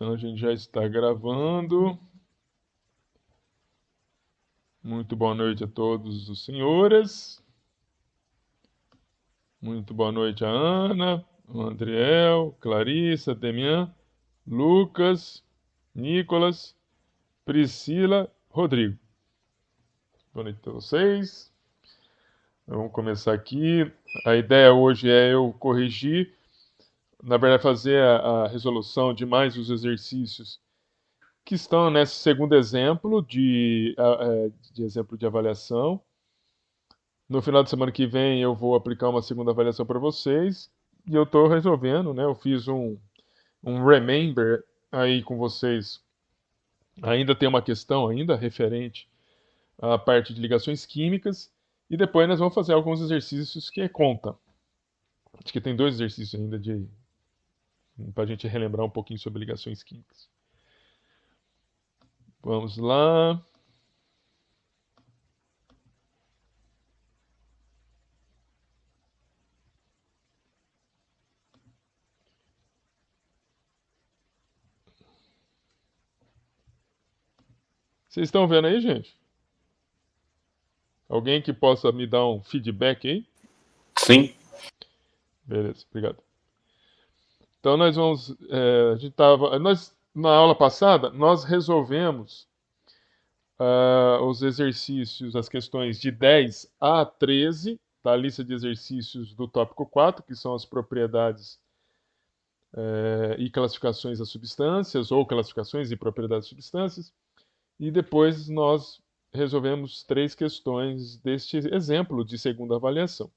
Então a gente já está gravando. Muito boa noite a todos os senhores. Muito boa noite a Ana, o Andriel, Clarissa, Demian, Lucas, Nicolas, Priscila, Rodrigo. Boa noite a vocês. Vamos começar aqui. A ideia hoje é eu corrigir, na verdade, fazer a resolução de mais os exercícios que estão nesse segundo exemplo de exemplo de avaliação. No final de semana que vem eu vou aplicar uma segunda avaliação para vocês e eu estou resolvendo, né? Eu fiz um remember aí com vocês. Ainda tem uma questão ainda referente à parte de ligações químicas e depois nós vamos fazer alguns exercícios que é conta. Acho que tem 2 exercícios ainda para a gente relembrar um pouquinho sobre ligações químicas. Vamos lá. Vocês estão vendo aí, gente? Alguém que possa me dar um feedback aí? Sim. Beleza, obrigado. Então nós vamos, a gente tava, nós na aula passada nós resolvemos os exercícios, as questões de 10 a 13 da lista de exercícios do tópico 4, que são as propriedades e classificações das substâncias ou classificações e propriedades de substâncias. E depois nós resolvemos 3 questões deste exemplo de segunda avaliação.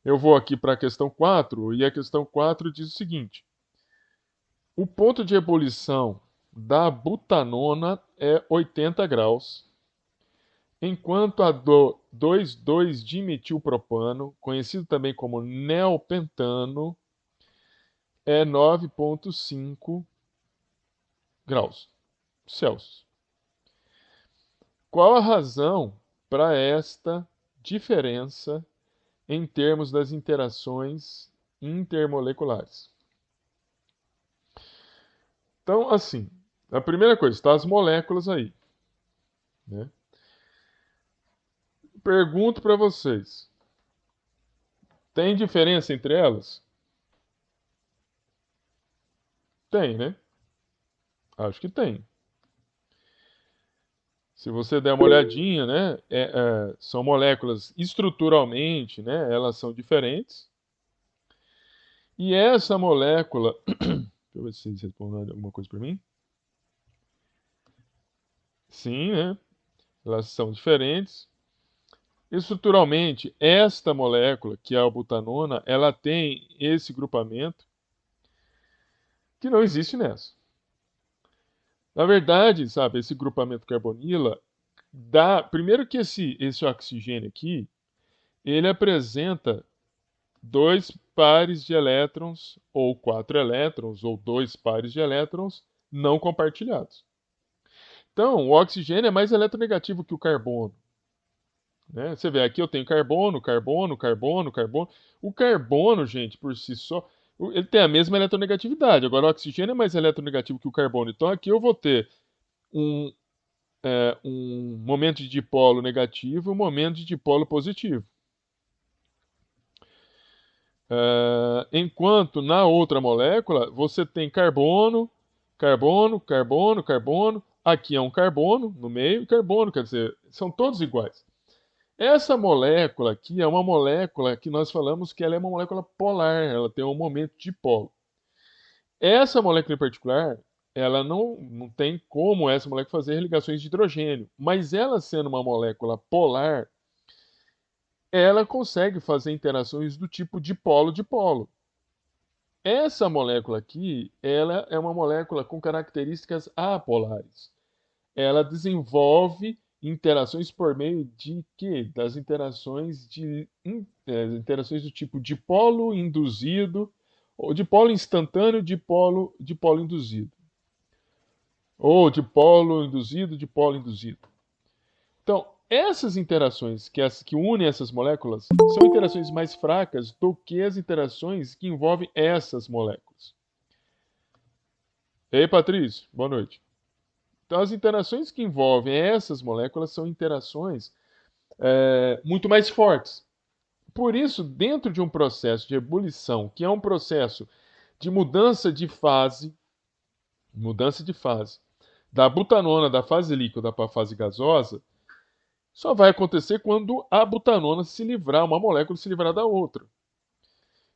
Eu vou aqui para a questão 4, e a questão 4 diz o seguinte: o ponto de ebulição da butanona é 80 graus, enquanto a do 2,2-dimetilpropano, conhecido também como neopentano, é 9,5 graus Celsius. Qual a razão para esta diferença em termos das interações intermoleculares? Então, assim, a primeira coisa, está as moléculas aí, né? Pergunto para vocês, tem diferença entre elas? Tem, né? Acho que tem. Se você der uma olhadinha, né, são moléculas estruturalmente, né, elas são diferentes. E essa molécula, deixa eu ver se vocês respondem alguma coisa para mim. Sim, né? Elas são diferentes. Estruturalmente, esta molécula, que é a butanona, ela tem esse grupamento que não existe nessa. Na verdade, sabe, esse grupamento carbonila dá. Primeiro que esse oxigênio aqui, ele apresenta 2 pares de elétrons, ou 4 elétrons, ou 2 pares de elétrons não compartilhados. Então, o oxigênio é mais eletronegativo que o carbono. Né? Você vê, aqui eu tenho carbono, carbono, carbono, carbono. O carbono, gente, por si só, ele tem a mesma eletronegatividade. Agora, o oxigênio é mais eletronegativo que o carbono. Então, aqui eu vou ter um, um momento de dipolo negativo e um momento de dipolo positivo. Enquanto na outra molécula você tem carbono, carbono, carbono, carbono. Aqui é um carbono no meio e carbono, quer dizer, são todos iguais. Essa molécula aqui é uma molécula que nós falamos que ela é uma molécula polar, ela tem um momento de dipolo. Essa molécula em particular, ela não tem como essa molécula fazer ligações de hidrogênio, mas ela sendo uma molécula polar, ela consegue fazer interações do tipo dipolo-dipolo. Essa molécula aqui, ela é uma molécula com características apolares. Ela desenvolve interações por meio de quê? Das interações interações do tipo dipolo induzido, ou dipolo instantâneo, dipolo induzido. Ou dipolo induzido, dipolo induzido. Então, essas interações que unem essas moléculas são interações mais fracas do que as interações que envolvem essas moléculas. Ei, Patrício, boa noite. Então, as interações que envolvem essas moléculas são interações muito mais fortes. Por isso, dentro de um processo de ebulição, que é um processo de mudança de fase, da butanona da fase líquida para a fase gasosa, só vai acontecer quando a butanona se livrar, uma molécula se livrar da outra.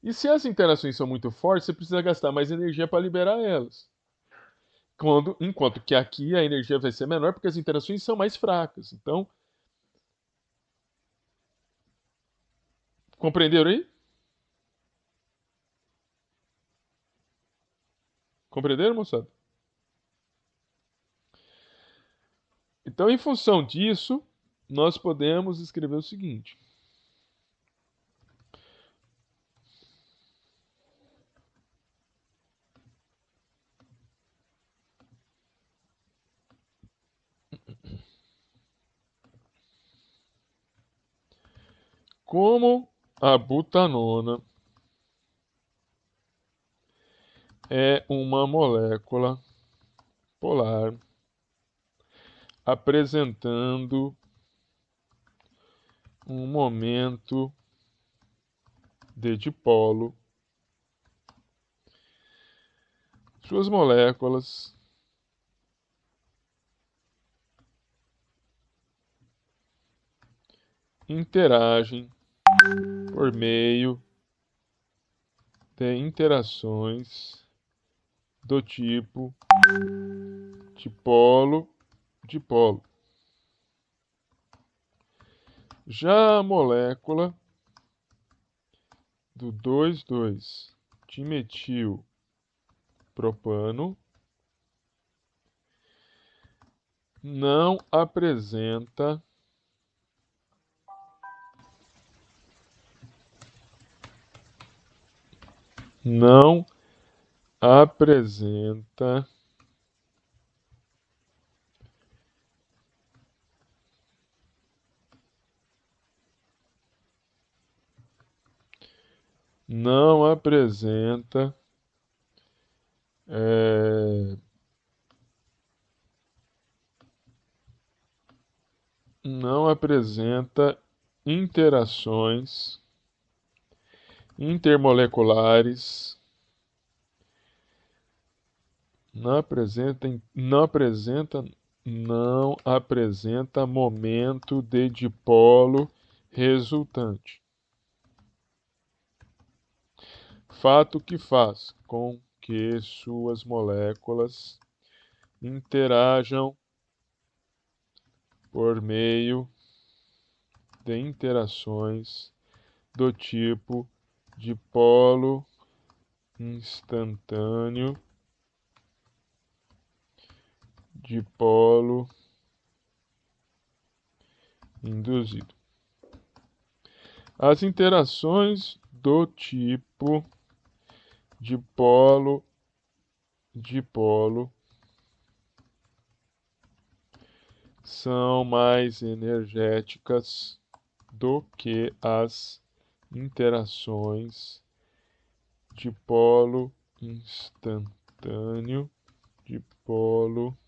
E se as interações são muito fortes, você precisa gastar mais energia para liberar elas. Enquanto que aqui a energia vai ser menor porque as interações são mais fracas. Então, compreenderam aí? Compreenderam, moçada? Então, em função disso, nós podemos escrever o seguinte. Como a butanona é uma molécula polar apresentando um momento de dipolo, suas moléculas interagem por meio de interações do tipo dipolo-dipolo. Já a molécula do 2,2-dimetilpropano não apresenta não apresenta não apresenta é, não apresenta interações intermoleculares, não apresenta momento de dipolo resultante. Fato que faz com que suas moléculas interajam por meio de interações do tipo dipolo instantâneo, dipolo induzido. As interações do tipo dipolo-dipolo são mais energéticas do que as interações dipolo instantâneo, dipolo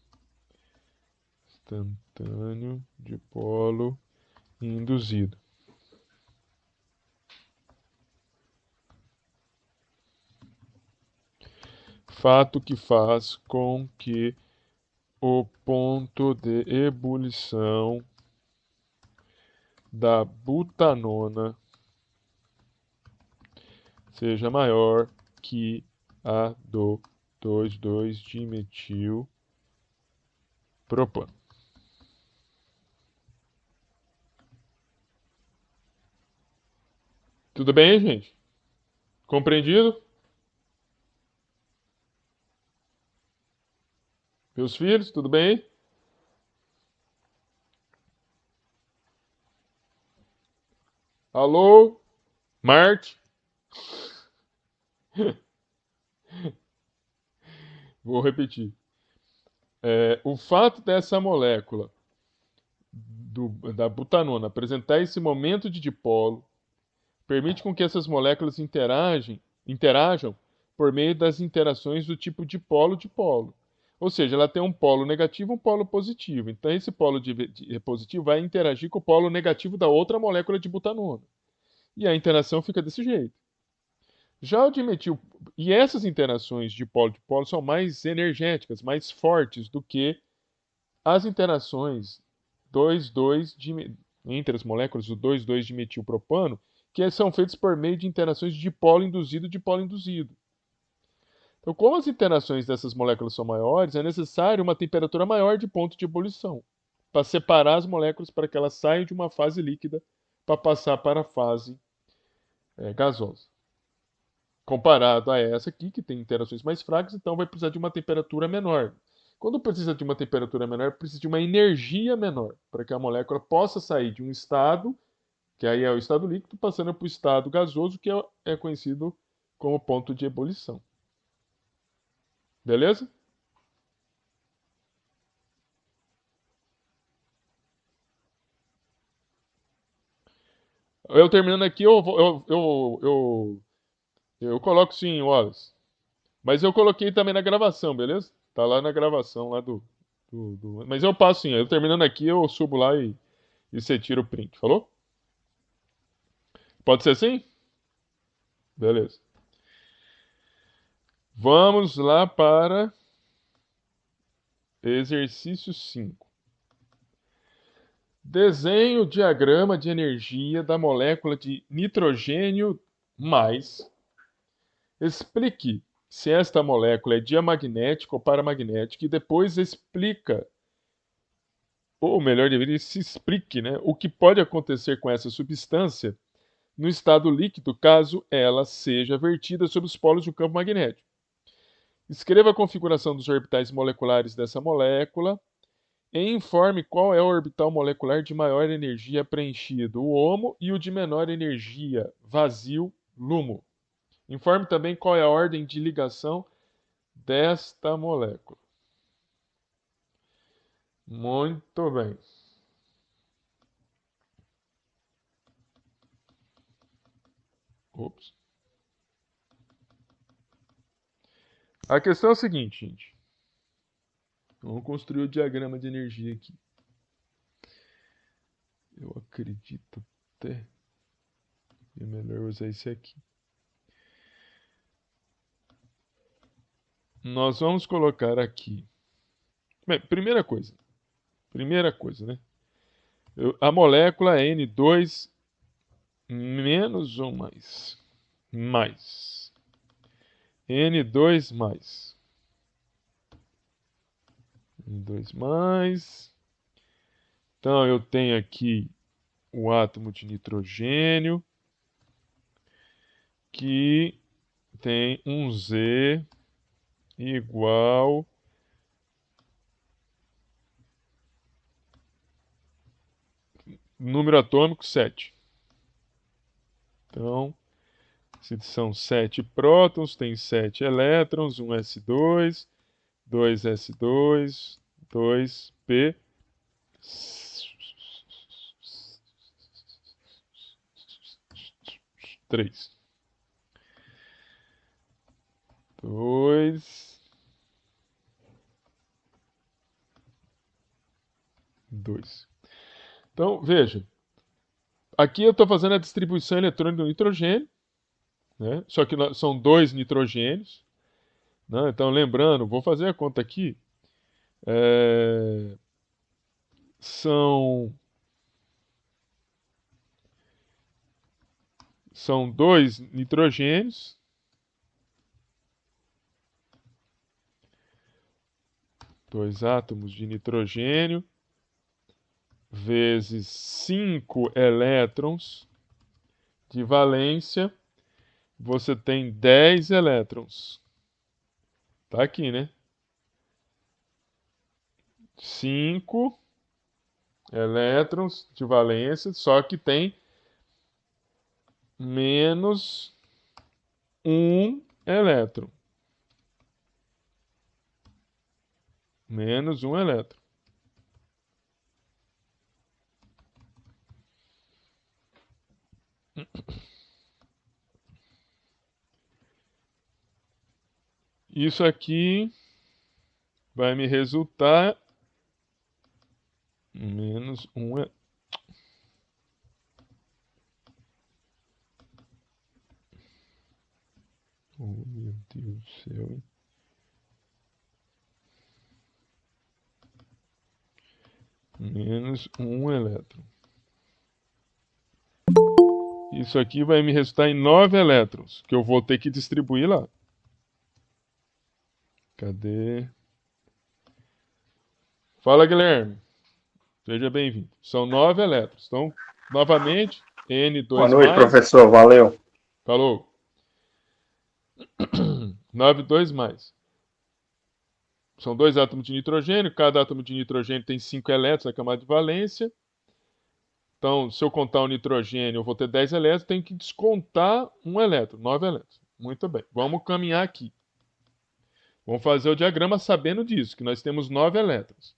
induzido. Fato que faz com que o ponto de ebulição da butanona seja maior que a do 2,2-dimetilpropano. Tudo bem, gente? Compreendido? Meus filhos, tudo bem? Alô? Marte? Vou repetir. O fato dessa molécula da butanona apresentar esse momento de dipolo permite com que essas moléculas interajam por meio das interações do tipo dipolo-dipolo. Ou seja, ela tem um polo negativo e um polo positivo. Então, esse polo positivo vai interagir com o polo negativo da outra molécula de butanona. E a interação fica desse jeito. Já o dimetil. E essas interações de polo são mais energéticas, mais fortes do que as interações 2,2 entre as moléculas do 2,2 dimetilpropano, que são feitas por meio de interações de dipolo induzido e dipolo induzido. Então, como as interações dessas moléculas são maiores, é necessário uma temperatura maior de ponto de ebulição para separar as moléculas para que elas saiam de uma fase líquida para passar para a fase gasosa. Comparado a essa aqui, que tem interações mais fracas, então vai precisar de uma temperatura menor. Quando precisa de uma temperatura menor, precisa de uma energia menor, para que a molécula possa sair de um estado, que aí é o estado líquido, passando para o estado gasoso, que é conhecido como ponto de ebulição. Beleza? Eu terminando aqui, eu coloco sim, Wallace. Mas eu coloquei também na gravação, beleza? Tá lá na gravação lá Mas eu passo sim. Eu terminando aqui, eu subo lá e você tira o print. Falou? Pode ser assim? Beleza. Vamos lá para exercício 5. Desenhe o diagrama de energia da molécula de nitrogênio mais. Explique se esta molécula é diamagnética ou paramagnética e depois explica, ou melhor, deveria se explique, né, o que pode acontecer com essa substância no estado líquido caso ela seja vertida sobre os polos de um campo magnético. Escreva a configuração dos orbitais moleculares dessa molécula e informe qual é o orbital molecular de maior energia preenchido, o HOMO, e o de menor energia, vazio, LUMO. Informe também qual é a ordem de ligação desta molécula. Muito bem. Ops. A questão é a seguinte, gente. Vamos construir o diagrama de energia aqui. Eu acredito até que é melhor usar esse aqui. Nós vamos colocar aqui. Bem, primeira coisa, né? A molécula é N2 menos ou mais. Mais. N2 mais. N2 mais. Então eu tenho aqui o átomo de nitrogênio que tem um Z igual número atômico 7. Então, se são 7 prótons, tem 7 elétrons, um S2, 2 S2, 2 P. 3. 2. 2. Então, veja. Aqui eu estou fazendo a distribuição eletrônica do nitrogênio, né? Só que são 2 nitrogênios. Né? Então, lembrando, vou fazer a conta aqui. São 2 nitrogênios. Dois átomos de nitrogênio vezes 5 elétrons de valência, você tem 10 elétrons. Tá aqui, né? 5 elétrons de valência, só que tem menos 1 elétron. Menos 1 elétron. Isso aqui vai me resultar menos 1. Oh, meu Deus do céu, hein? Menos 1 elétron. Isso aqui vai me resultar em 9 elétrons, que eu vou ter que distribuir lá. Cadê? Fala, Guilherme. Seja bem-vindo. São 9 elétrons. Então, novamente, Boa N2 noite, mais. professor. Valeu. Falou. 9, 2 mais. São 2 átomos de nitrogênio. Cada átomo de nitrogênio tem 5 elétrons na camada de valência. Então, se eu contar o nitrogênio, eu vou ter 10 elétrons. Tenho que descontar um elétron, 9 elétrons. Muito bem. Vamos caminhar aqui. Vamos fazer o diagrama sabendo disso, que nós temos 9 elétrons.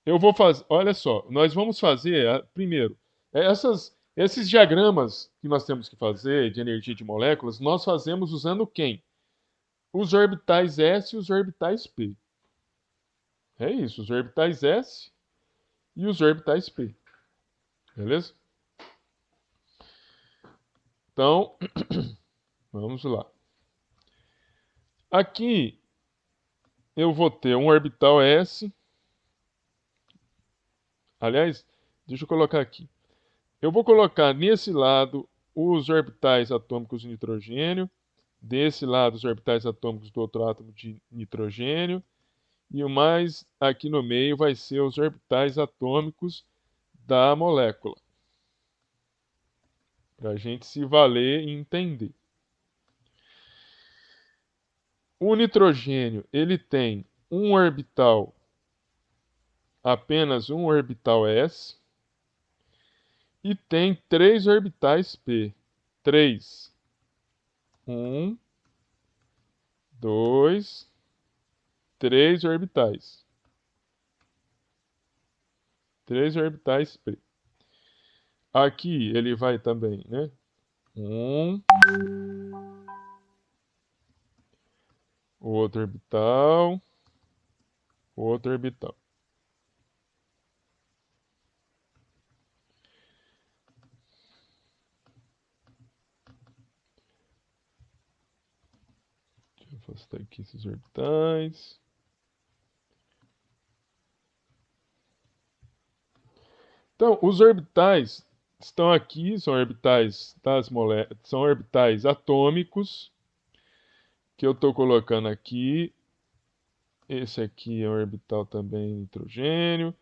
Eu vou fazer, olha só, nós vamos fazer, primeiro, esses diagramas que nós temos que fazer de energia de moléculas, nós fazemos usando quem? Os orbitais S e os orbitais P. É isso, os orbitais S e os orbitais P. Beleza? Então, vamos lá. Aqui eu vou ter um orbital S. Aliás, deixa eu colocar aqui. Eu vou colocar nesse lado os orbitais atômicos de nitrogênio, desse lado os orbitais atômicos do outro átomo de nitrogênio, e o mais aqui no meio vai ser os orbitais atômicos da molécula, para a gente se valer e entender. O nitrogênio, ele tem um orbital, apenas um orbital S, e tem 3 orbitais P. 3. 1, 2, 3 orbitais. 3 orbitais P. Aqui ele vai também, né? Outro orbital, outro orbital. Deixa eu afastar aqui esses orbitais. Então, os orbitais estão aqui, são orbitais das moléculas, são orbitais atômicos que eu estou colocando aqui. Esse aqui é um orbital também nitrogênio,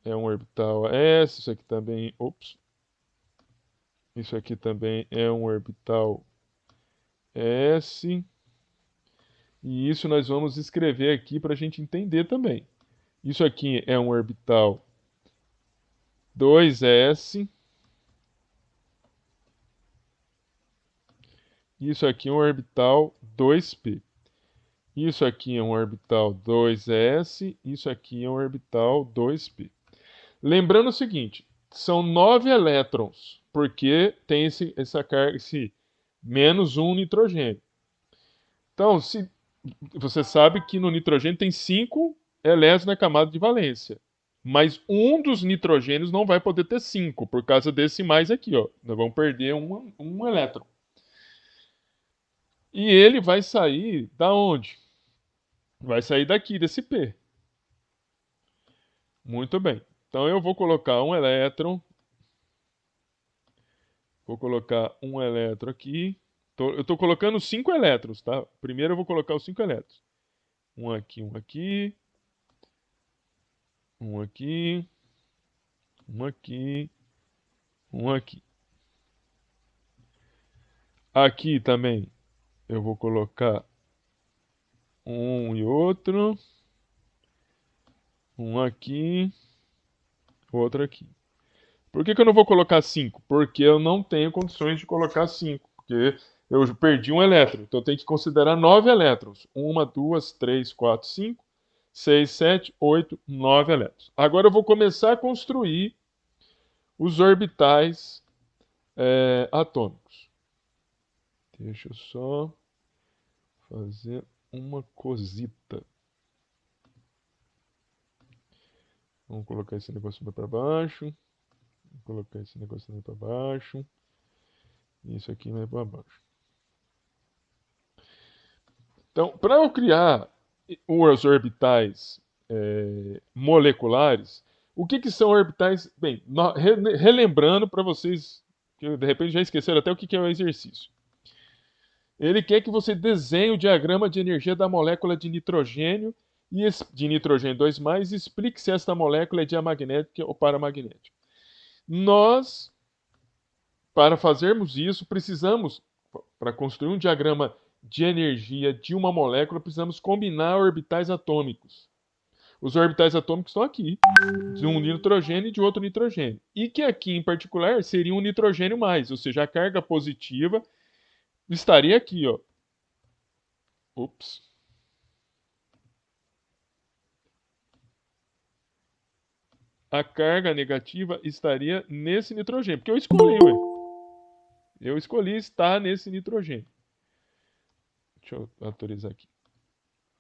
é um orbital S, isso aqui também, ops. Isso aqui também é um orbital S. E isso nós vamos escrever aqui para a gente entender também. Isso aqui é um orbital 2s. Isso aqui é um orbital 2p. Isso aqui é um orbital 2s. Isso aqui é um orbital 2p. Lembrando o seguinte, são 9 elétrons, porque tem essa carga, esse menos um nitrogênio. Então, se você sabe que no nitrogênio tem 5 elétrons na camada de valência. Mas um dos nitrogênios não vai poder ter 5, por causa desse mais aqui, ó. Nós vamos perder um elétron. E ele vai sair da onde? Vai sair daqui, desse P. Muito bem. Então eu vou colocar um elétron. Vou colocar um elétron aqui. Eu estou colocando 5 elétrons, tá? Primeiro eu vou colocar os 5 elétrons. Um aqui, um aqui. Um aqui. Um aqui. Um aqui. Aqui também eu vou colocar um e outro. Um aqui. Outro aqui. Por que eu não vou colocar 5? Porque eu não tenho condições de colocar 5. Porque eu perdi um elétron. Então eu tenho que considerar 9 elétrons. 1, 2, 3, 4, 5, 6, 7, 8, 9 elétrons. Agora eu vou começar a construir os orbitais atômicos. Deixa eu só fazer uma cosita. Vamos colocar esse negócio para baixo. Vou colocar esse negócio para baixo. Isso aqui vai para baixo. Então, para eu criar os orbitais moleculares, o que são orbitais? Bem, relembrando para vocês, que de repente já esqueceram até o que é o exercício. Ele quer que você desenhe o diagrama de energia da molécula de nitrogênio de nitrogênio 2+, e explique se esta molécula é diamagnética ou paramagnética. Nós, para fazermos isso, precisamos, para construir um diagrama de energia de uma molécula, precisamos combinar orbitais atômicos. Os orbitais atômicos estão aqui, de um nitrogênio e de outro nitrogênio. E que aqui, em particular, seria um nitrogênio mais, ou seja, a carga positiva estaria aqui, ó. Ups. A carga negativa estaria nesse nitrogênio, porque eu escolhi, ué. Eu escolhi estar nesse nitrogênio. Deixa eu autorizar aqui.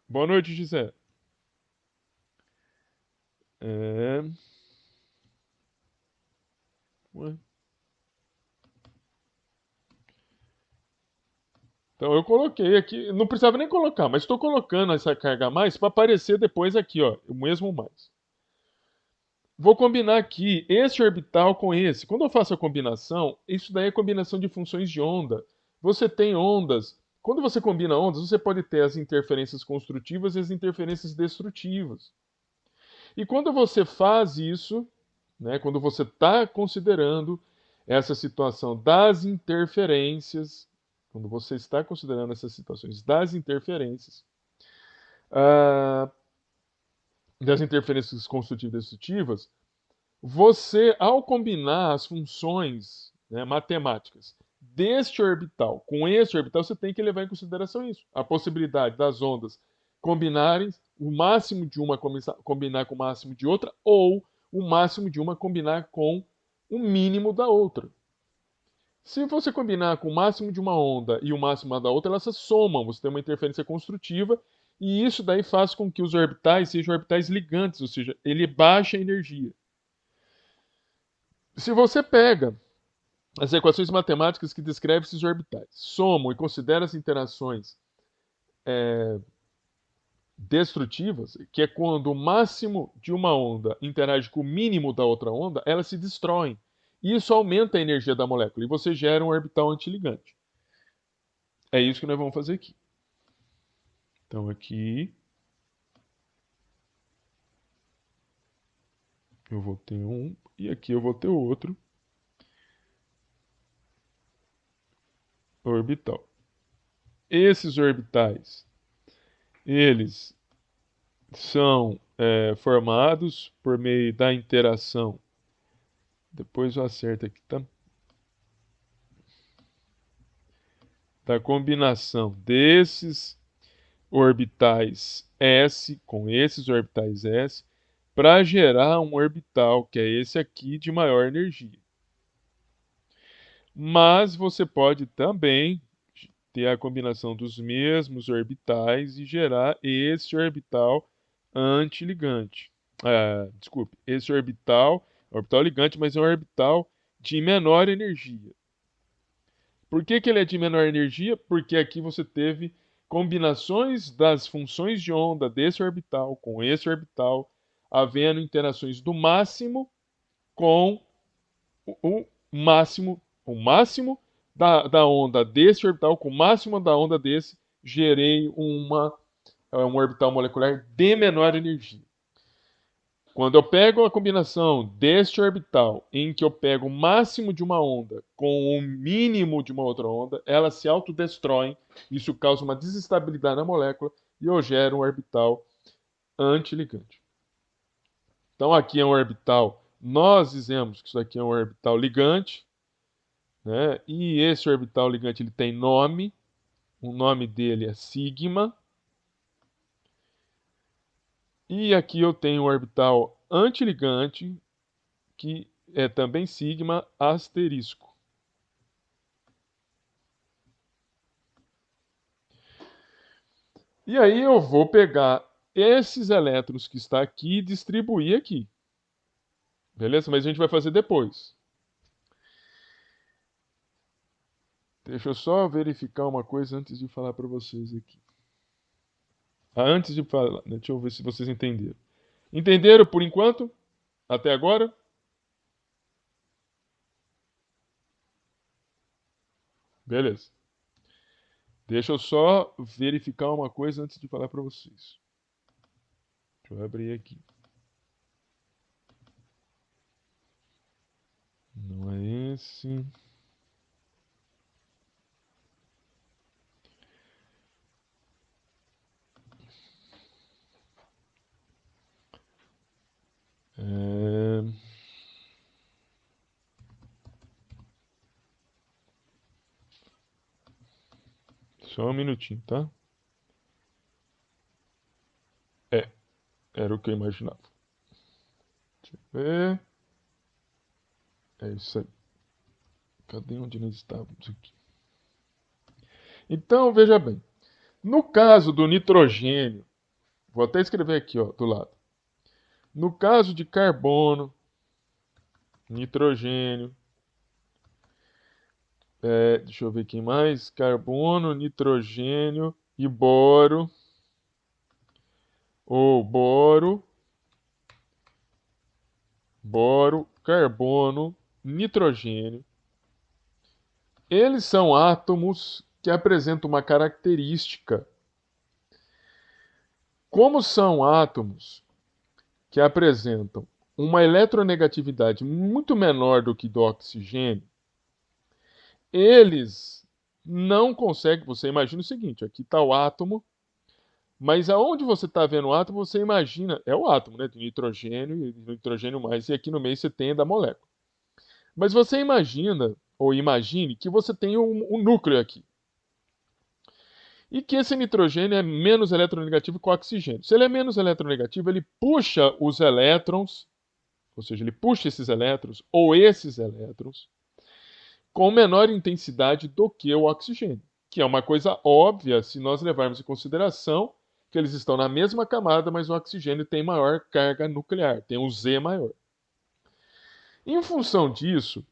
Boa noite, Gisele. Ué. Então eu coloquei aqui, não precisava nem colocar, mas estou colocando essa carga a mais para aparecer depois aqui, ó, o mesmo mais. Vou combinar aqui esse orbital com esse. Quando eu faço a combinação, isso daí é combinação de funções de onda. Você tem ondas. Quando você combina ondas, você pode ter as interferências construtivas e as interferências destrutivas. E quando você faz isso, né, quando você está considerando essa situação das interferências, quando você está considerando essas situações das interferências, das interferências construtivas e destrutivas, você, ao combinar as funções, né, matemáticas deste orbital com esse orbital, você tem que levar em consideração isso. A possibilidade das ondas combinarem, o máximo de uma combinar com o máximo de outra, ou o máximo de uma combinar com o mínimo da outra. Se você combinar com o máximo de uma onda e o máximo da outra, elas se somam, você tem uma interferência construtiva, e isso daí faz com que os orbitais sejam orbitais ligantes, ou seja, ele baixa a energia. Se você pega as equações matemáticas que descrevem esses orbitais, somam e considera as interações destrutivas, que é quando o máximo de uma onda interage com o mínimo da outra onda, elas se destroem. E isso aumenta a energia da molécula e você gera um orbital antiligante. É isso que nós vamos fazer aqui. Então aqui eu vou ter um e aqui eu vou ter outro orbital. Esses orbitais, eles são formados por meio da interação. Depois eu acerto aqui, tá? Da combinação desses orbitais S com esses orbitais S para gerar um orbital, que é esse aqui, de maior energia. Mas você pode também ter a combinação dos mesmos orbitais e gerar esse orbital antiligante. Desculpe, esse orbital ligante, mas é um orbital de menor energia. Por que ele é de menor energia? Porque aqui você teve combinações das funções de onda desse orbital com esse orbital, havendo interações do máximo com o máximo da onda desse orbital com o máximo da onda desse, gerei um orbital molecular de menor energia. Quando eu pego a combinação deste orbital, em que eu pego o máximo de uma onda com o mínimo de uma outra onda, elas se autodestroem, isso causa uma desestabilidade na molécula e eu gero um orbital antiligante. Então aqui é um orbital, nós dizemos que isso aqui é um orbital ligante, né? E esse orbital ligante ele tem nome, o nome dele é sigma. E aqui eu tenho um orbital antiligante, que é também sigma asterisco. E aí eu vou pegar esses elétrons que está aqui e distribuir aqui. Beleza? Mas a gente vai fazer depois. Deixa eu só verificar uma coisa antes de falar para vocês aqui. Antes de falar, deixa eu ver se vocês entenderam. Entenderam por enquanto? Até agora? Beleza. Deixa eu só verificar uma coisa antes de falar para vocês. Deixa eu abrir aqui. Não é esse. É... Só um minutinho, tá? É, era o que eu imaginava. Deixa eu ver. É isso aí. Cadê onde nós estávamos aqui? Então, veja bem. No caso do nitrogênio, vou até escrever aqui, ó, do lado. No caso de carbono, nitrogênio, deixa eu ver quem mais. Carbono, nitrogênio e boro. Ou boro, carbono, nitrogênio. Eles são átomos que apresentam uma característica. Como são átomos que apresentam uma eletronegatividade muito menor do que do oxigênio, eles não conseguem. Você imagina o seguinte: aqui está o átomo, mas aonde você está vendo o átomo, você imagina. É o átomo, né? De nitrogênio e nitrogênio mais, e aqui no meio você tem da molécula. Mas você imagina, ou imagine, que você tem um núcleo aqui. E que esse nitrogênio é menos eletronegativo que o oxigênio. Se ele é menos eletronegativo, ele puxa os elétrons, ou seja, ele puxa esses elétrons, ou esses elétrons, com menor intensidade do que o oxigênio. Que é uma coisa óbvia se nós levarmos em consideração que eles estão na mesma camada, mas o oxigênio tem maior carga nuclear, tem um Z maior. Em função disso,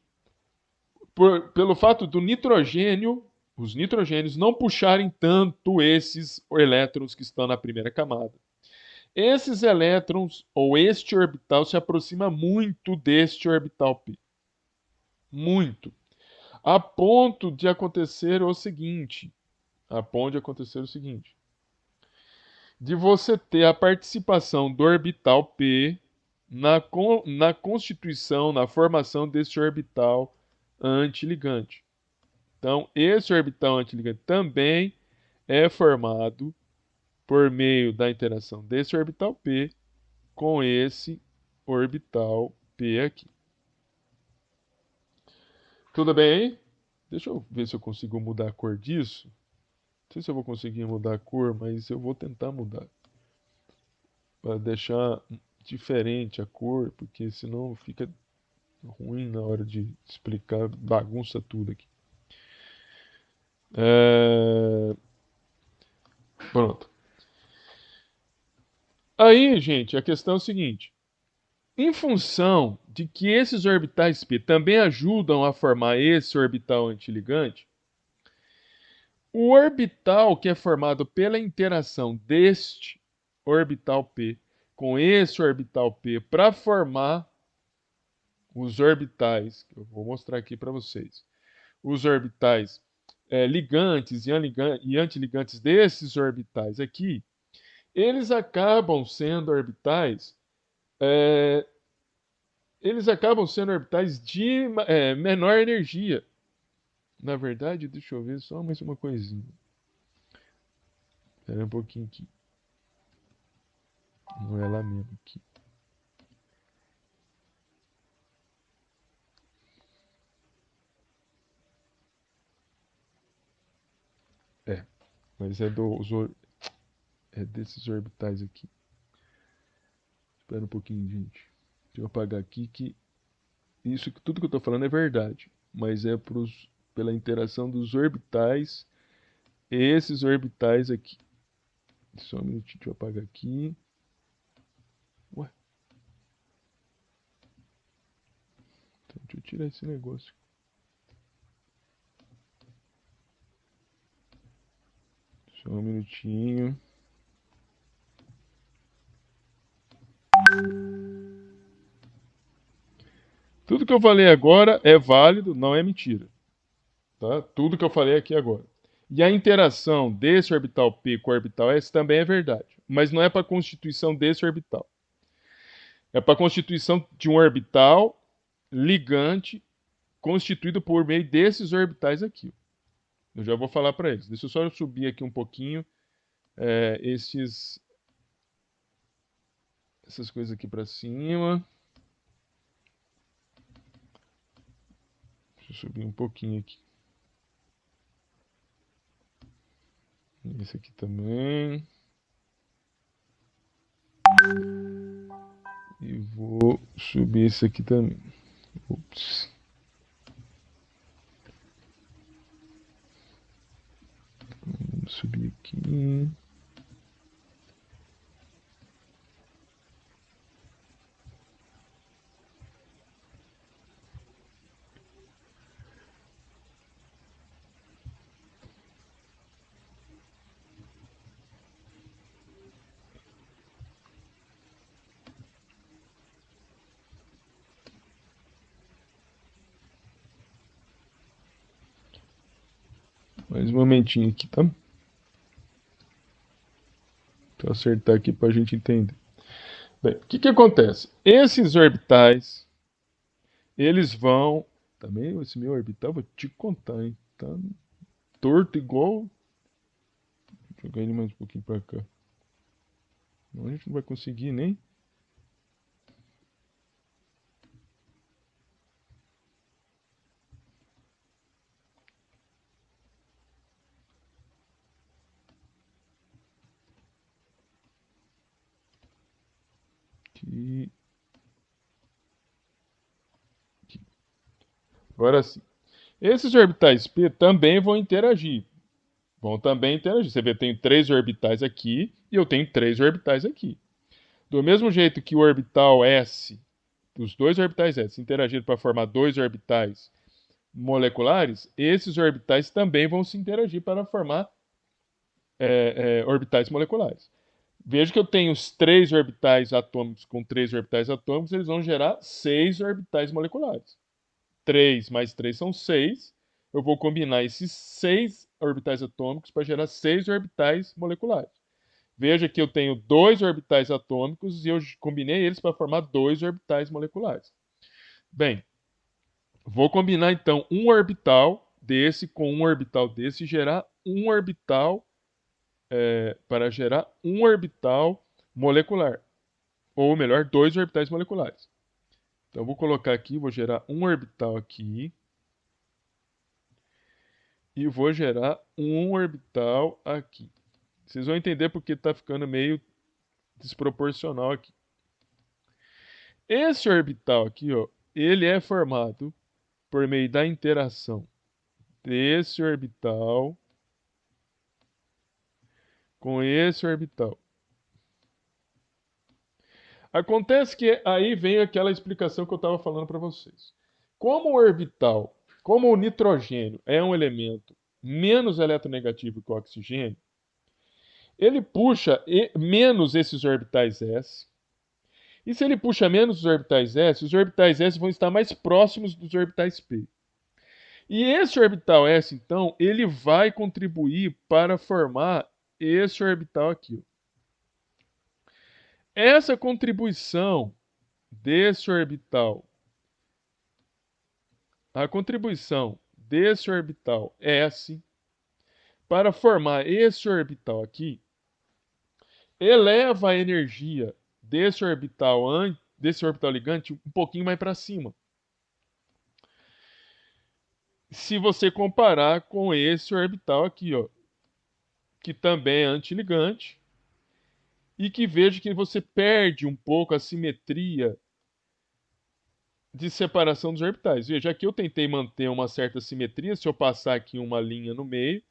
pelo fato do nitrogênio, os nitrogênios não puxarem tanto esses elétrons que estão na primeira camada. Esses elétrons, ou este orbital, se aproxima muito deste orbital P. Muito. A ponto de acontecer o seguinte. A ponto de acontecer o seguinte. De você ter a participação do orbital P na constituição, na formação deste orbital antiligante. Então, esse orbital antiligante também é formado por meio da interação desse orbital P com esse orbital P aqui. Tudo bem aí? Deixa eu ver se eu consigo mudar a cor disso. Não sei se eu vou conseguir mudar a cor, mas eu vou tentar mudar. Para deixar diferente a cor, porque senão fica ruim na hora de explicar, bagunça tudo aqui. Pronto. Aí, gente, a questão é o seguinte. Em função de que esses orbitais P também ajudam a formar esse orbital antiligante, o orbital que é formado pela interação deste orbital P com esse orbital P para formar os orbitais, que eu vou mostrar aqui para vocês, os orbitais ligantes e antiligantes desses orbitais aqui, eles acabam sendo orbitais é, de menor energia. Na verdade, deixa eu ver só mais uma coisinha. Espera um pouquinho aqui. Não é lá mesmo aqui. É, mas é desses orbitais aqui. Espera um pouquinho, gente. Deixa eu apagar aqui que tudo que eu estou falando é verdade, mas é pela interação dos orbitais, esses orbitais aqui. Só um minutinho, deixa eu apagar aqui. Ué. tirar esse negócio. Só um minutinho. Tudo que eu falei agora é válido, não é mentira. Tá? Tudo que eu falei aqui agora. E a interação desse orbital P com o orbital S também é verdade. Mas não é para a constituição desse orbital. É para a constituição de um orbital ligante constituído por meio desses orbitais aqui. Eu já vou falar para eles. Deixa eu só subir aqui um pouquinho essas coisas aqui para cima. Deixa eu subir um pouquinho aqui. Esse aqui também. E vou subir esse aqui também. Ups. Vamos subir aqui. Mais um momentinho aqui, tá? Vou acertar aqui para a gente entender. Bem, o que acontece? Esses orbitais, eles vão... Também esse meu orbital, vou te contar, hein? Tá torto igual... Vou jogar ele mais um pouquinho para cá. Não, a gente não vai conseguir nem... Aqui. Aqui. Agora sim. Esses orbitais P também vão interagir. Vão também interagir. Você vê, eu tenho 3 orbitais aqui e eu tenho 3 orbitais aqui. Do mesmo jeito que o orbital S, os dois orbitais S interagiram para formar 2 orbitais moleculares, esses orbitais também vão se interagir para formar orbitais moleculares. Veja que eu tenho os 3 orbitais atômicos com 3 orbitais atômicos, eles vão gerar 6 orbitais moleculares. 3 mais 3 são 6. Eu vou combinar esses 6 orbitais atômicos para gerar 6 orbitais moleculares. Veja que eu tenho 2 orbitais atômicos e eu combinei eles para formar 2 orbitais moleculares. Bem, vou combinar então um orbital desse com um orbital desse e gerar um orbital para gerar um orbital molecular. Ou melhor, 2 orbitais moleculares. Então eu vou colocar aqui, vou gerar um orbital aqui. E vou gerar um orbital aqui. Vocês vão entender porque está ficando meio desproporcional aqui. Esse orbital aqui, ó, ele é formado por meio da interação desse orbital com esse orbital. Acontece que aí vem aquela explicação que eu estava falando para vocês. Como o orbital, como o nitrogênio é um elemento menos eletronegativo que o oxigênio, ele puxa menos esses orbitais S. E se ele puxa menos os orbitais S vão estar mais próximos dos orbitais P. E esse orbital S, então, ele vai contribuir para formar esse orbital aqui. Essa contribuição desse orbital, a contribuição desse orbital S para formar esse orbital aqui, eleva a energia desse orbital ligante um pouquinho mais para cima. Se você comparar com esse orbital aqui, ó, que também é antiligante, e que veja que você perde um pouco a simetria de separação dos orbitais. Veja, aqui eu tentei manter uma certa simetria, se eu passar aqui uma linha no meio.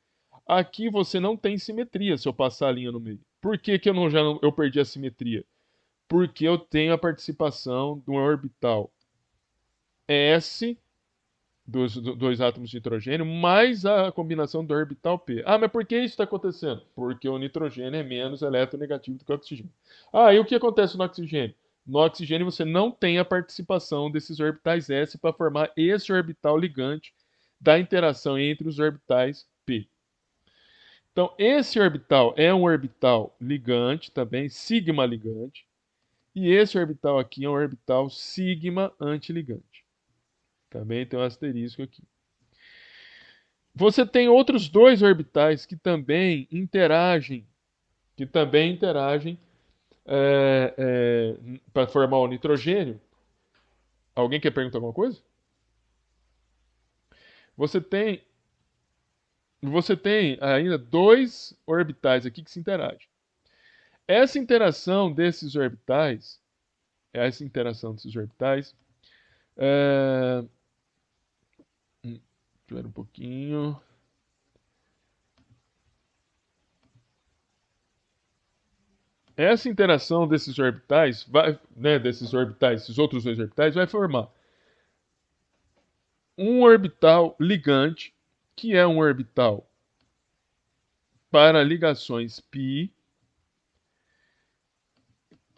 Aqui você não tem simetria se eu passar a linha no meio. Por que, que eu perdi a simetria? Porque eu tenho a participação do orbital S dos dois átomos de nitrogênio, mais a combinação do orbital P. Ah, mas por que isso está acontecendo? Porque o nitrogênio é menos eletronegativo do que o oxigênio. Ah, e o que acontece no oxigênio? No oxigênio você não tem a participação desses orbitais S para formar esse orbital ligante da interação entre os orbitais P. Então, esse orbital é um orbital ligante também, sigma ligante, e esse orbital aqui é um orbital sigma antiligante. Também tem um asterisco aqui. Você tem outros dois orbitais que também interagem para formar o nitrogênio. Alguém quer perguntar alguma coisa? Você tem, você tem ainda dois orbitais aqui que se interagem. Essa interação desses orbitais, essa interação desses orbitais, é... espera um pouquinho. Essa interação desses orbitais, esses outros dois orbitais, vai formar um orbital ligante, que é um orbital para ligações π,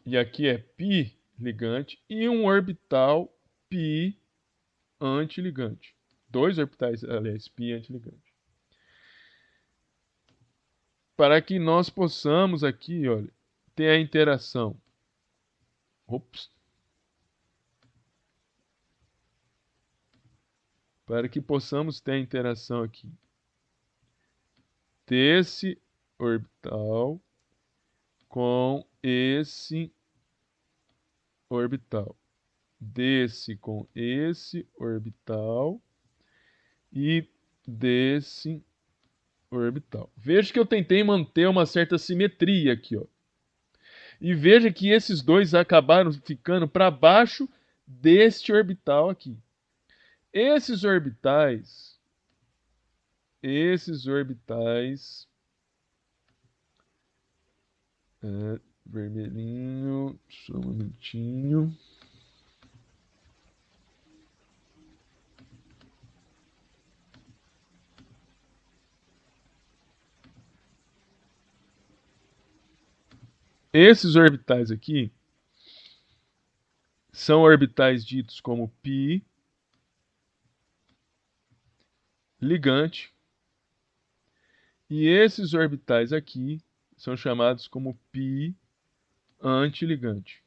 e aqui é π ligante, e um orbital π antiligante. Dois orbitais, aliás, π antiligante. Para que nós possamos aqui, olha, ter a interação. Ops. Para que possamos ter a interação aqui desse orbital com esse orbital, desse com esse orbital e desse orbital. Veja que eu tentei manter uma certa simetria aqui, ó. E veja que esses dois acabaram ficando para baixo deste orbital aqui. Esses orbitais, vermelhinho, só um minutinho. Esses orbitais aqui são orbitais ditos como π ligante, e esses orbitais aqui são chamados como π antiligante.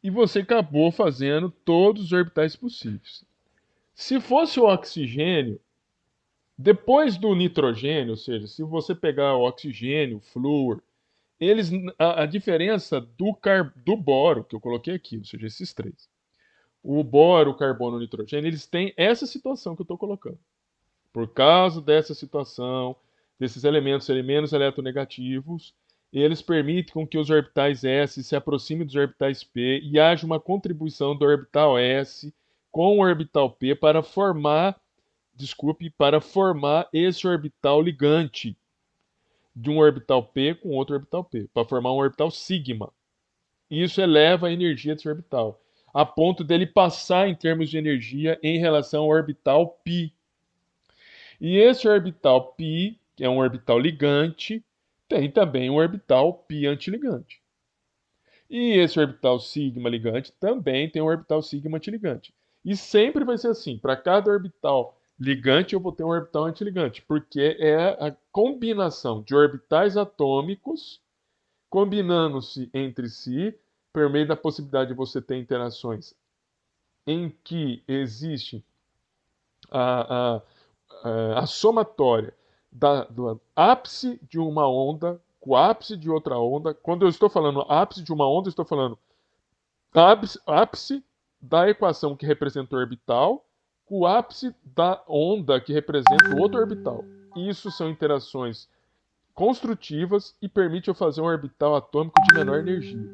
E você acabou fazendo todos os orbitais possíveis. Se fosse o oxigênio, depois do nitrogênio, ou seja, se você pegar o oxigênio, o flúor, a diferença do boro, que eu coloquei aqui, ou seja, esses três, o boro, o carbono e o nitrogênio, eles têm essa situação que eu estou colocando. Por causa dessa situação, desses elementos serem menos eletronegativos, eles permitem com que os orbitais S se aproximem dos orbitais P e haja uma contribuição do orbital S com o orbital P para formar esse orbital ligante de um orbital P com outro orbital P, para formar um orbital sigma. Isso eleva a energia desse orbital, a ponto dele passar em termos de energia em relação ao orbital π. E esse orbital π, que é um orbital ligante, tem também um orbital π antiligante. E esse orbital sigma ligante também tem um orbital sigma antiligante. E sempre vai ser assim, para cada orbital ligante eu vou ter um orbital antiligante, porque é a combinação de orbitais atômicos combinando-se entre si, por meio da possibilidade de você ter interações em que existe a, a somatória do ápice de uma onda com o ápice de outra onda. Quando eu estou falando ápice de uma onda, eu estou falando ápice da equação que representa o orbital com o ápice da onda que representa o outro orbital. Isso são interações construtivas e permite eu fazer um orbital atômico de menor energia.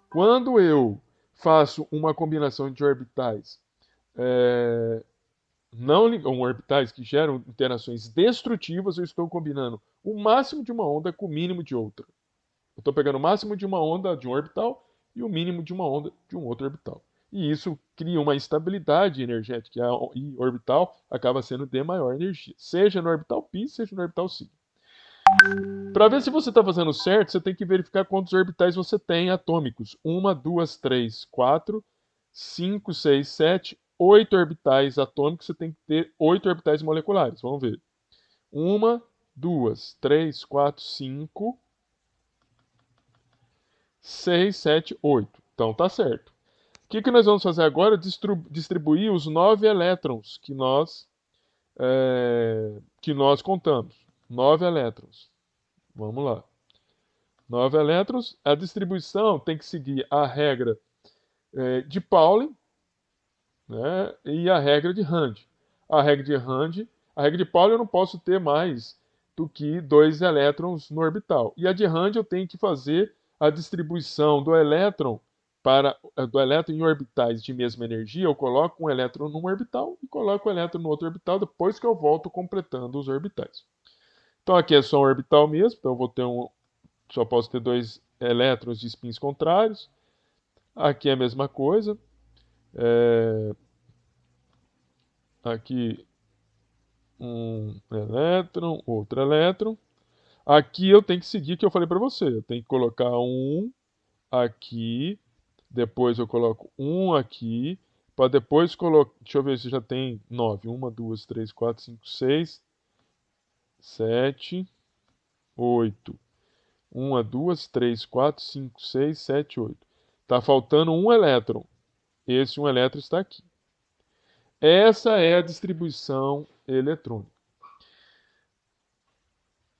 Quando eu faço uma combinação de orbitais não orbitais que geram interações destrutivas, eu estou combinando o máximo de uma onda com o mínimo de outra. Eu estou pegando o máximo de uma onda de um orbital e o mínimo de uma onda de um outro orbital. E isso cria uma instabilidade energética e orbital acaba sendo de maior energia, seja no orbital π, seja no orbital φ. Para ver se você está fazendo certo, você tem que verificar quantos orbitais você tem atômicos. 1, 2, 3, 4, 5, 6, 7, 8 orbitais atômicos. Você tem que ter 8 orbitais moleculares. Vamos ver. 1, 2, 3, 4, 5, 6, 7, 8. Então tá certo. O que nós vamos fazer agora? Distribuir os 9 elétrons que nós contamos. 9 elétrons. Vamos lá. 9 elétrons. A distribuição tem que seguir a regra de Pauli, né, e a regra de Rand. A regra de Pauli eu não posso ter mais do que 2 elétrons no orbital. E a de Rand eu tenho que fazer a distribuição do elétron em orbitais de mesma energia. Eu coloco um elétron num orbital e coloco o elétron no outro orbital depois que eu volto completando os orbitais. Então aqui é só um orbital mesmo, então eu vou ter só posso ter 2 elétrons de spins contrários. Aqui é a mesma coisa. Aqui um elétron, outro elétron. Aqui eu tenho que seguir o que eu falei para você. Eu tenho que colocar um aqui, depois eu coloco um aqui, para depois colocar. Deixa eu ver se já tem 9. 1, 2, 3, 4, 5, 6, 7, 8. 1, 2, 3, 4, 5, 6, 7, 8. Está faltando um elétron. Esse um elétron está aqui. Essa é a distribuição eletrônica.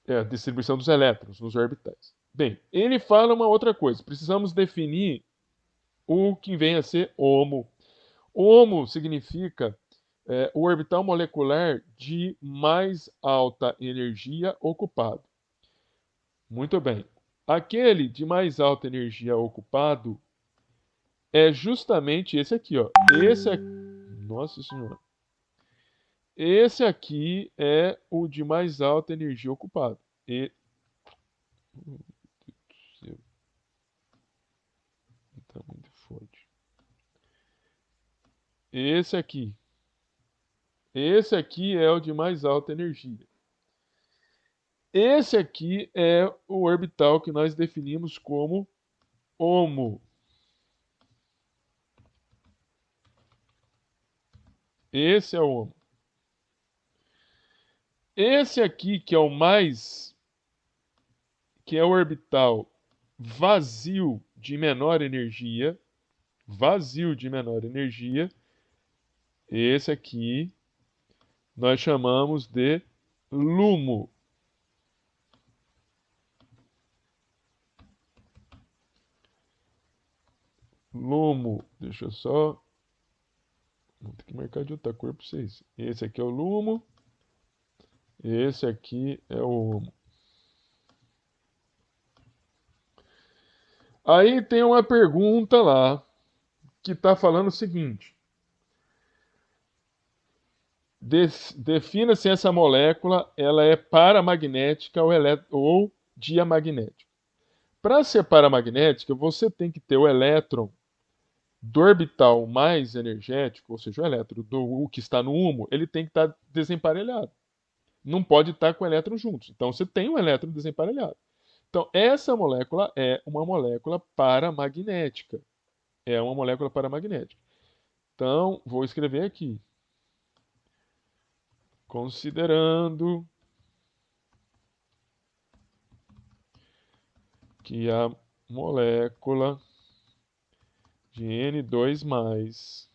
É a distribuição dos elétrons nos orbitais. Bem, ele fala uma outra coisa. Precisamos definir o que vem a ser HOMO. HOMO significa o orbital molecular de mais alta energia ocupado. Muito bem. Aquele de mais alta energia ocupado é justamente esse aqui, ó. Esse aqui. Nossa Senhora. Esse aqui é o de mais alta energia ocupado. Tá muito forte. Esse aqui. Esse aqui é o de mais alta energia. Esse aqui é o orbital que nós definimos como HOMO. Esse é o HOMO. Esse aqui que é que é o orbital vazio de menor energia, esse aqui nós chamamos de LUMO. LUMO, deixa eu só. Vou ter que marcar de outra cor para vocês. Esse aqui é o LUMO. Esse aqui é o HOMO. Aí tem uma pergunta lá que está falando o seguinte: defina se essa molécula ela é paramagnética ou diamagnética. Para ser paramagnética, você tem que ter o elétron do orbital mais energético, ou seja, o elétron o que está no HUMO, ele tem que estar desemparelhado. Não pode estar com o elétron juntos. Então você tem um elétron desemparelhado. Então essa molécula é uma molécula paramagnética. É uma molécula paramagnética. Então vou escrever aqui. Considerando que a molécula de N2+,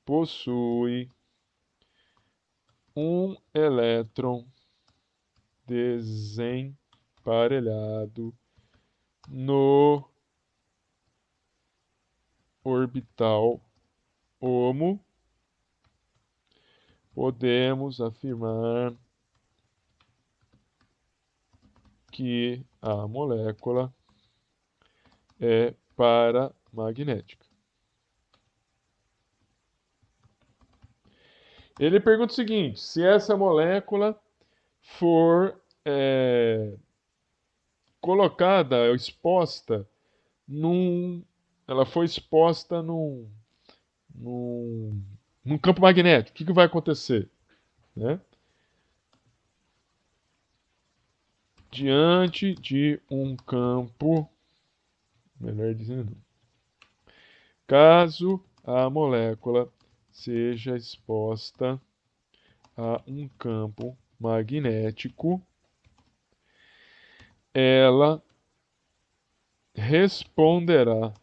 possui um elétron desemparelhado no orbital HOMO, podemos afirmar que a molécula é paramagnética. Ele pergunta o seguinte: se essa molécula for colocada, exposta num, ela foi exposta num, num campo magnético, o que vai acontecer? Né? Diante de um campo, melhor dizendo, caso a molécula seja exposta a um campo magnético, ela responderá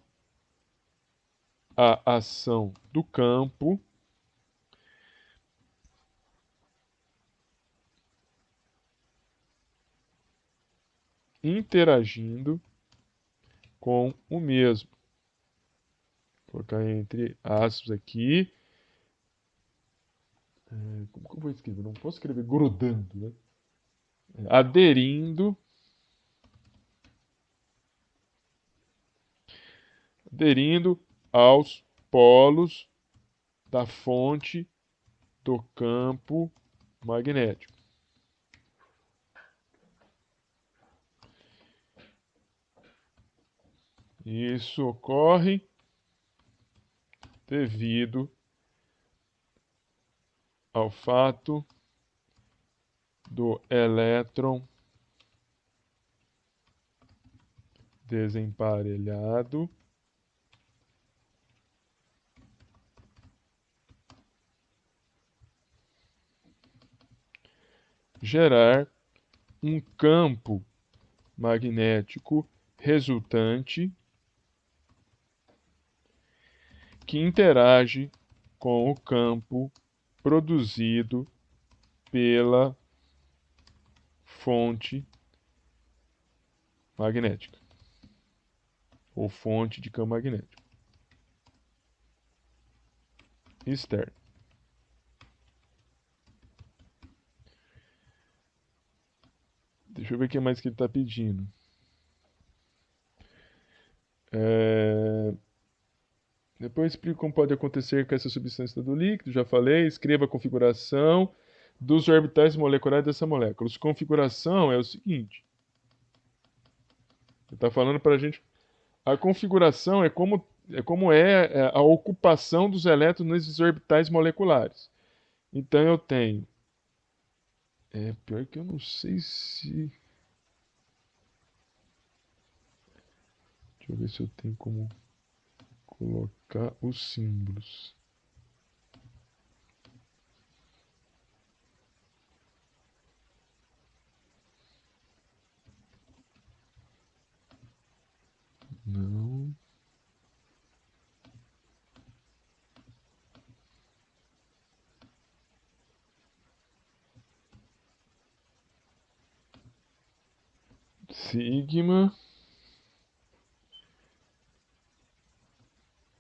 à ação do campo interagindo com o mesmo. Vou colocar entre aspas aqui. Como que eu vou escrever? Não posso escrever grudando, né? Aderindo aos polos da fonte do campo magnético. Isso ocorre devido ao fato do elétron desemparelhado gerar um campo magnético resultante que interage com o campo produzido pela fonte magnética ou fonte de campo magnético externo. Deixa eu ver o que mais que ele está pedindo. Depois explico como pode acontecer com essa substância do líquido, já falei. Escreva a configuração dos orbitais moleculares dessa molécula. A configuração é o seguinte. Ele está falando para a gente. A configuração é a ocupação dos elétrons nesses orbitais moleculares. Então eu tenho. Pior que eu não sei se. Deixa eu ver se eu tenho como colocar os símbolos. Não. Sigma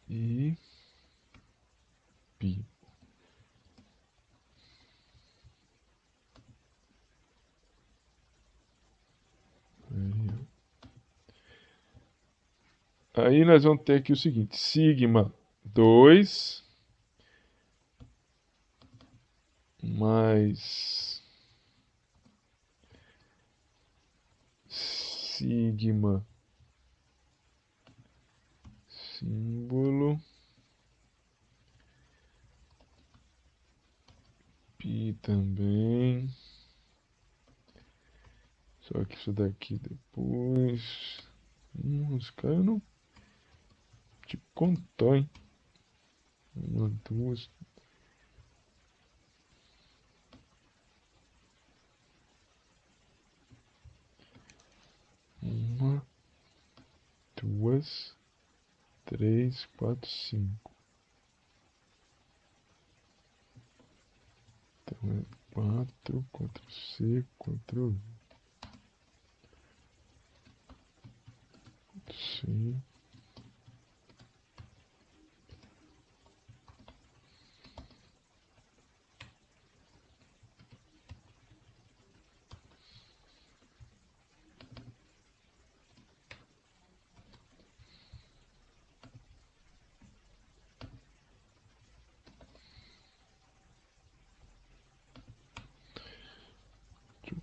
e pi. Aí nós vamos ter aqui o seguinte: sigma 2 mais sigma símbolo pi também. Só que isso daqui depois. Os caras não te contou, hein? Uma, duas. Uma, duas, três, quatro, cinco. Então é 4, 4C, 4 C.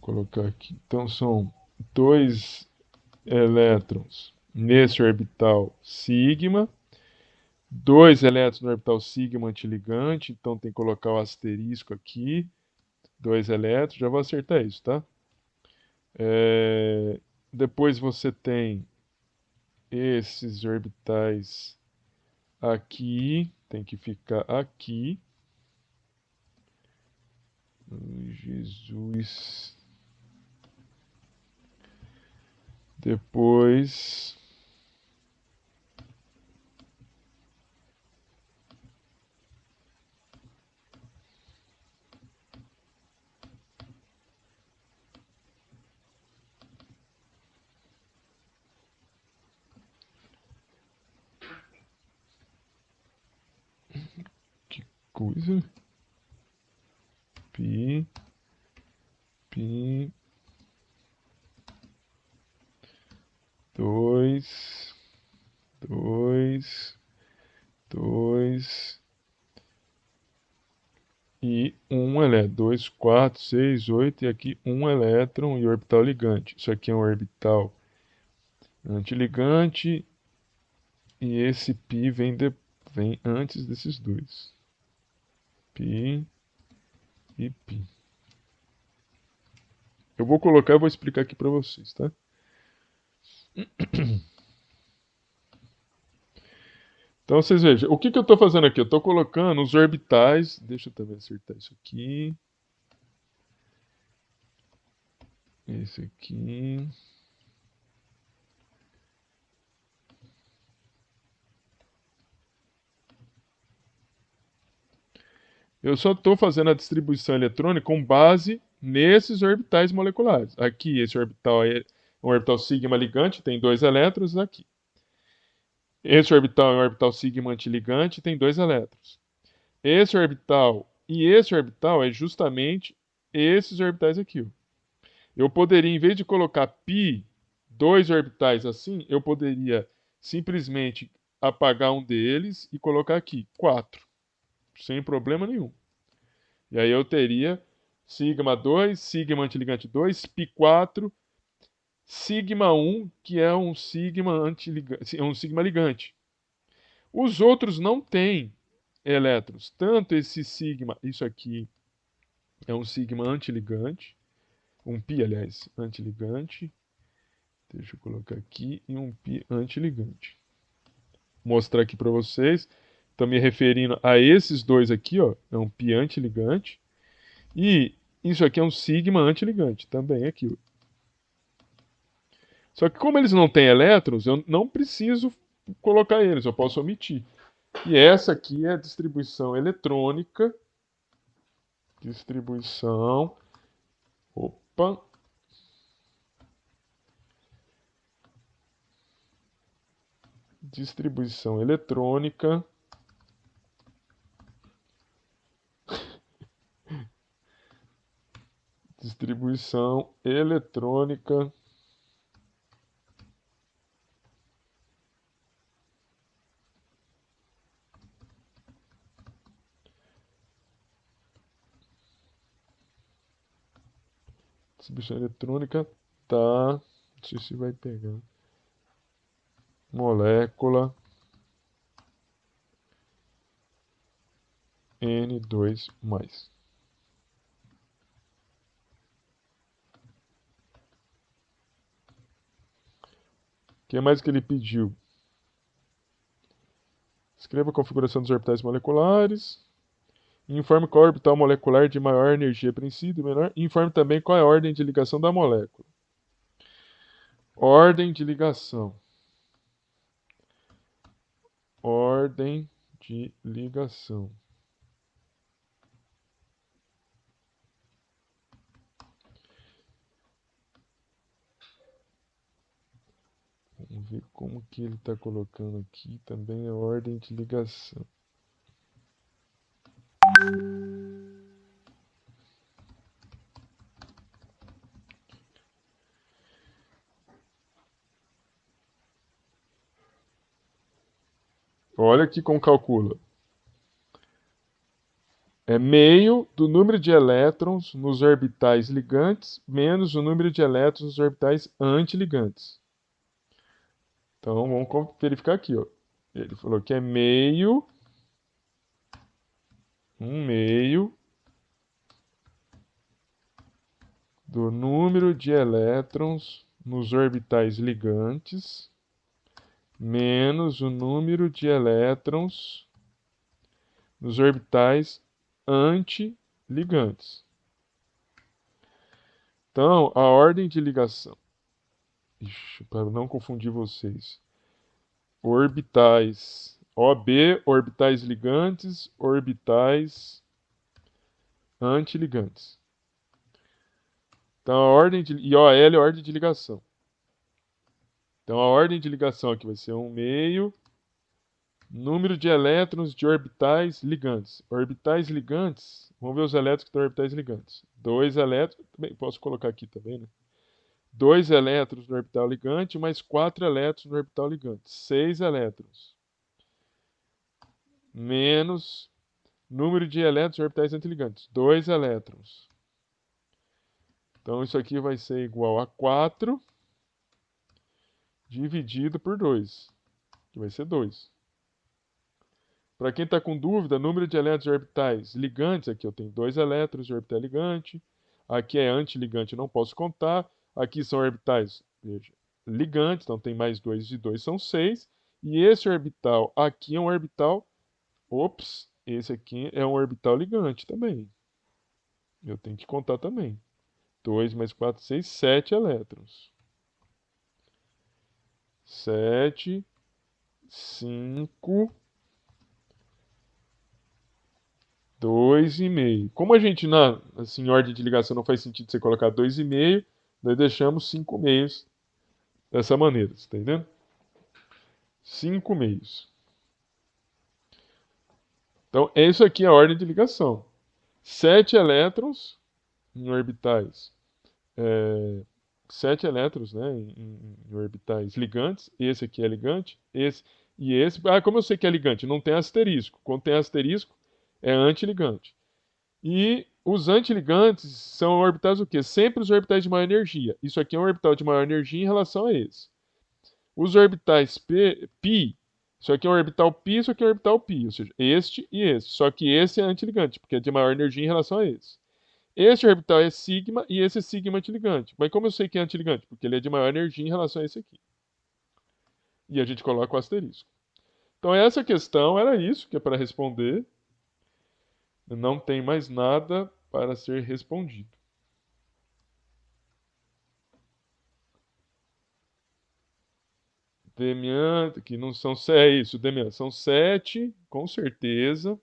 colocar aqui. Então são dois elétrons nesse orbital sigma, dois elétrons no orbital sigma antiligante, então tem que colocar o asterisco aqui, dois elétrons, já vou acertar isso, tá? Depois você tem esses orbitais aqui, tem que ficar aqui. Jesus. Depois. Que coisa. Pi. Pi. Dois. Dois. Dois. E um elétron. 2, 4, 6, 8. E aqui um elétron e orbital ligante. Isso aqui é um orbital antiligante. E esse π vem antes desses dois. Π e π. Eu vou colocar e vou explicar aqui para vocês, tá? Então vocês vejam, o que eu estou fazendo aqui? Eu estou colocando os orbitais. Deixa eu também acertar isso aqui. Esse aqui. Eu só estou fazendo a distribuição eletrônica com base nesses orbitais moleculares. Aqui, esse orbital é um orbital sigma ligante, tem dois elétrons aqui. Esse orbital é um orbital sigma antiligante, tem dois elétrons. Esse orbital e esse orbital é justamente esses orbitais aqui. Ó. Eu poderia, em vez de colocar π, dois orbitais assim, eu poderia simplesmente apagar um deles e colocar aqui 4, sem problema nenhum. E aí eu teria sigma 2, sigma antiligante 2, π4, sigma 1, que é um sigma antiligante, um sigma ligante. Os outros não têm elétrons. Tanto esse sigma, isso aqui é um sigma antiligante, um π, aliás, antiligante. Deixa eu colocar aqui e um π antiligante. Vou mostrar aqui para vocês. Estou me referindo a esses dois aqui, ó, é um π antiligante. E isso aqui é um sigma antiligante, também aqui. Ó. Só que como eles não têm elétrons, eu não preciso colocar eles, eu posso omitir. E essa aqui é a distribuição eletrônica. Distribuição. Opa. Distribuição eletrônica. Distribuição eletrônica. Distribuição eletrônica tá. Não sei se vai pegar. Molécula N2+. O que mais que ele pediu? Escreva a configuração dos orbitais moleculares. Informe qual orbital molecular de maior energia princípio e menor. Informe também qual é a ordem de ligação da molécula. Ordem de ligação. Ordem de ligação. Vamos ver como que ele está colocando aqui também a ordem de ligação. Olha aqui como calcula. É meio do número de elétrons nos orbitais ligantes menos o número de elétrons nos orbitais antiligantes. Então, vamos verificar aqui, ó. Ele falou que é meio, um meio do número de elétrons nos orbitais ligantes menos o número de elétrons nos orbitais antiligantes. Então, a ordem de ligação. Para não confundir vocês. Orbitais. OB, orbitais ligantes, orbitais antiligantes. Então, a ordem de. E OL é a ordem de ligação. Então, a ordem de ligação aqui vai ser 1 meio. Número de elétrons de orbitais ligantes. Orbitais ligantes. Vamos ver os elétrons que estão em orbitais ligantes. 2 elétrons. Também posso colocar aqui também, né? 2 elétrons no orbital ligante, mais 4 elétrons no orbital ligante. 6 elétrons. Menos número de elétrons em orbitais antiligantes. 2 elétrons. Então, isso aqui vai ser igual a 4 dividido por 2, que vai ser 2. Para quem está com dúvida, número de elétrons em orbitais ligantes, aqui eu tenho 2 elétrons de orbital ligante. Aqui é antiligante, não posso contar. Aqui são orbitais, veja, ligantes, então tem mais 2 de 2 são 6. E esse orbital aqui é um orbital, ops, esse aqui é um orbital ligante também. Eu tenho que contar também. 2 mais 4, 6, 7 elétrons. 7, 5, 2,5. Como a gente, assim, em ordem de ligação não faz sentido você colocar 2,5, nós deixamos 5 meios dessa maneira, você tá entendendo? 5 meios. Então, é isso aqui a ordem de ligação. 7 elétrons em orbitais. 7 elétrons, né, em orbitais ligantes. Esse aqui é ligante, esse e esse. Ah, como eu sei que é ligante? Não tem asterisco. Quando tem asterisco, é antiligante. E os antiligantes são orbitais o quê? Sempre os orbitais de maior energia. Isso aqui é um orbital de maior energia em relação a esse. Os orbitais π, isso aqui é um orbital π, isso aqui é um orbital π, ou seja, este e este. Só que esse é antiligante, porque é de maior energia em relação a esse. Este orbital é sigma e esse é sigma antiligante. Mas como eu sei que é antiligante? Porque ele é de maior energia em relação a esse aqui. E a gente coloca o asterisco. Então essa questão era isso que é para responder. Não tem mais nada para ser respondido. Demian, que não são é isso, Demian, são 7, com certeza.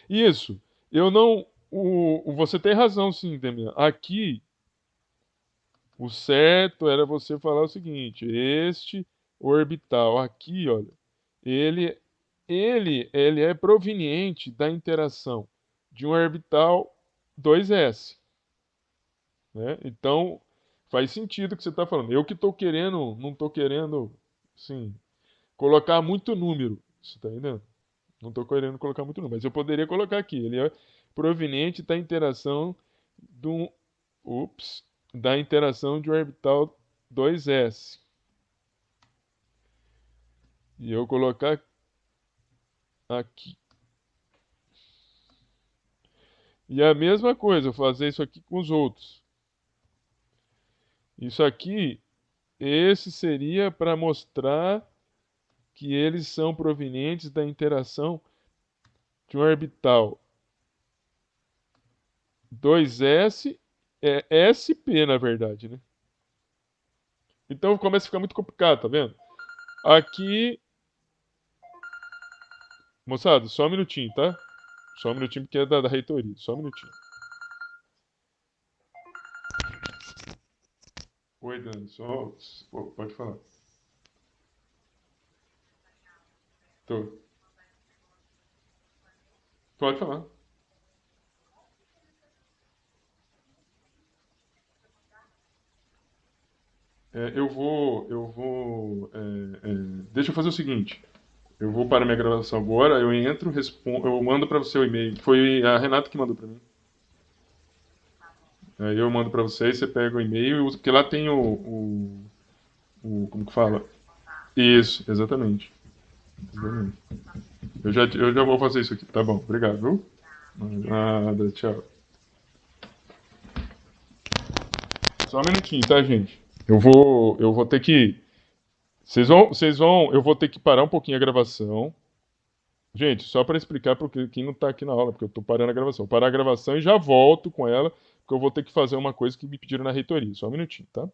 Isso, eu não. Você tem razão, sim, Demian. Aqui, o certo era você falar o seguinte: este orbital aqui, olha, ele, ele é proveniente da interação de um orbital 2s, né? Então, faz sentido o que você está falando. Eu que estou querendo, não estou querendo, sim, colocar muito número, você está entendendo? Não estou querendo colocar muito número, mas eu poderia colocar aqui. Ele é proveniente da interação do, da interação de um orbital 2s. E eu colocar aqui. E a mesma coisa, eu fazer isso aqui com os outros. Isso aqui, esse seria para mostrar que eles são provenientes da interação de um orbital 2s, é sp na verdade, né? Então começa a ficar muito complicado, tá vendo? Aqui, moçada, só um minutinho, tá? Só um minutinho porque é da reitoria, só um minutinho. Oi, Dani, só. Pô, pode falar. Tô. Pode falar. Eu vou. Deixa eu fazer o seguinte. Eu vou para minha gravação agora, eu entro, respondo, eu mando para você o e-mail. Foi a Renata que mandou para mim. Aí eu mando para você, você pega o e-mail, porque lá tem como que fala? Isso, exatamente. Exatamente. Eu já vou fazer isso aqui. Tá bom, obrigado, viu? Nada, tchau. Só um minutinho, tá, gente? Eu vou ter que. Eu vou ter que parar um pouquinho a gravação. Gente, só para explicar para quem não tá aqui na aula, porque eu tô parando a gravação. Vou parar a gravação e já volto com ela, porque eu vou ter que fazer uma coisa que me pediram na reitoria. Só um minutinho, tá?